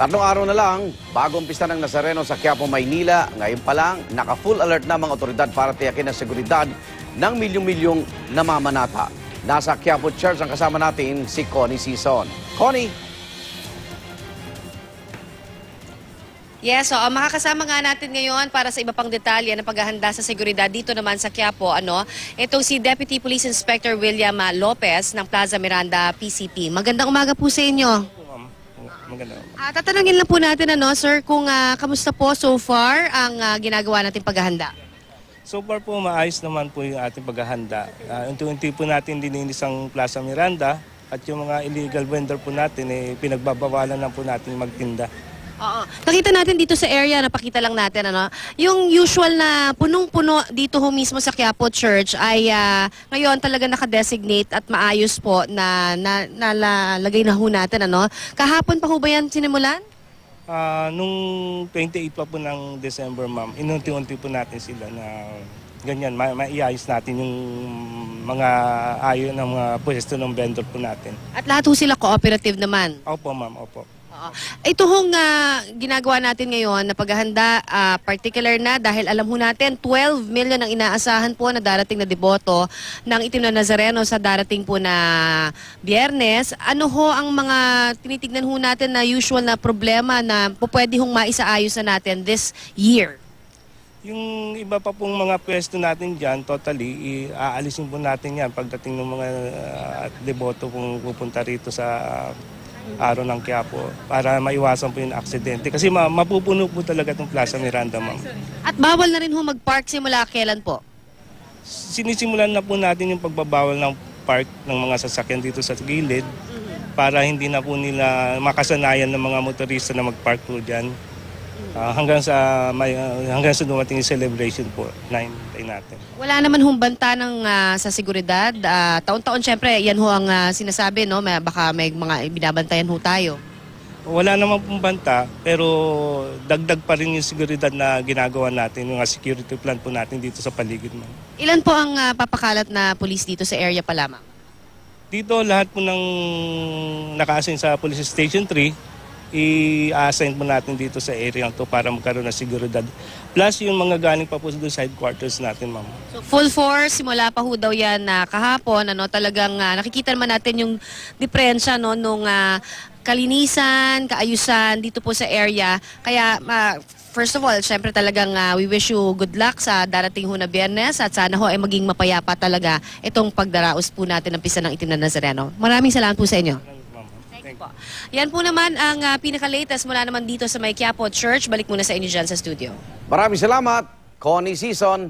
Tatlong araw na lang, bagong pista ng Nazareno sa Quiapo, Maynila. Ngayon pa lang, naka-full alert na mga otoridad para tiyakin ang seguridad ng milyong-milyong namamanata. Nasa Quiapo Church ang kasama natin si Connie Sison. Connie? Yes, so makakasama nga natin ngayon para sa iba pang detalye ng paghahanda sa seguridad dito naman sa Quiapo. Itong si Deputy Police Inspector William Lopez ng Plaza Miranda PCP. Magandang umaga po sa inyo. Maganda. Tatanungin lang po natin, sir, kung kamusta po so far ang ginagawa nating paghahanda? So far po, maayos naman po yung ating paghahanda. Unti-unti po natin dininis ang Plaza Miranda at yung mga illegal vendor po natin, pinagbabawalan na po natin magtinda. Oo. Nakita natin dito sa area, napakita lang natin, yung usual na punong-puno dito ho mismo sa Quiapo Church ay ngayon talaga nakadesignate at maayos po na nalalagay na ho natin. Kahapon pa ho ba yan sinimulan? Nung 28 pa po ng December, ma'am, inunti-unti po natin sila na ganyan, maiayos natin yung mga ayon ng mga pwesto ng vendor po natin. At lahat ho sila cooperative naman? Opo, ma'am, opo. Ito hong ginagawa natin ngayon na paghahanda, particular na dahil alam ho natin 12 million ang inaasahan po na darating na deboto ng Itim na Nazareno sa darating po na Biyernes. Ano ho ang mga tinitignan ho natin na usual na problema na pwede hong maisaayos na natin this year? Yung iba pa pong mga pwesto natin dyan, totally, aalisin po natin yan pagdating ng mga deboto kung pupunta rito sa araw ng Quiapo para maiwasan po yung aksidente. Kasi mapupuno po talaga itong Plaza Miranda, ma'am. At bawal na rin ho mag-park simula kailan po? Sinisimulan na po natin yung pagbabawal ng park ng mga sasakyan dito sa gilid para hindi na po nila makasanayan ng mga motorista na mag-park po dyan. Hanggang sa dumating yung celebration po na hintay natin. Wala naman hong banta sa seguridad. Taon-taon syempre, yan ho ang sinasabi, baka may mga binabantayan ho tayo. Wala naman pong banta, pero dagdag pa rin yung seguridad na ginagawa natin, yung security plan po natin dito sa paligid. Ilan po ang papakalat na police dito sa area pa lamang? Dito lahat po ng naka-assign sa Police Station 3, i-assign po natin dito sa area to para magkaroon ng seguridad. Plus yung mga galing pa po doon sa headquarters natin, ma'am. So full force, simula pa ho daw yan kahapon, talagang nakikita naman natin yung diferensya nung kalinisan, kaayusan dito po sa area. Kaya first of all, syempre talagang we wish you good luck sa darating ho na Biyernes at sana ho ay maging mapayapa talaga itong pagdaraos po natin ng Pista ng Itim na Nazareno. Maraming salamat po sa inyo. Yan po naman ang pinaka-latest mula naman dito sa may Quiapo Church. Balik muna sa inyo dyan sa studio. Maraming salamat, Connie Sison.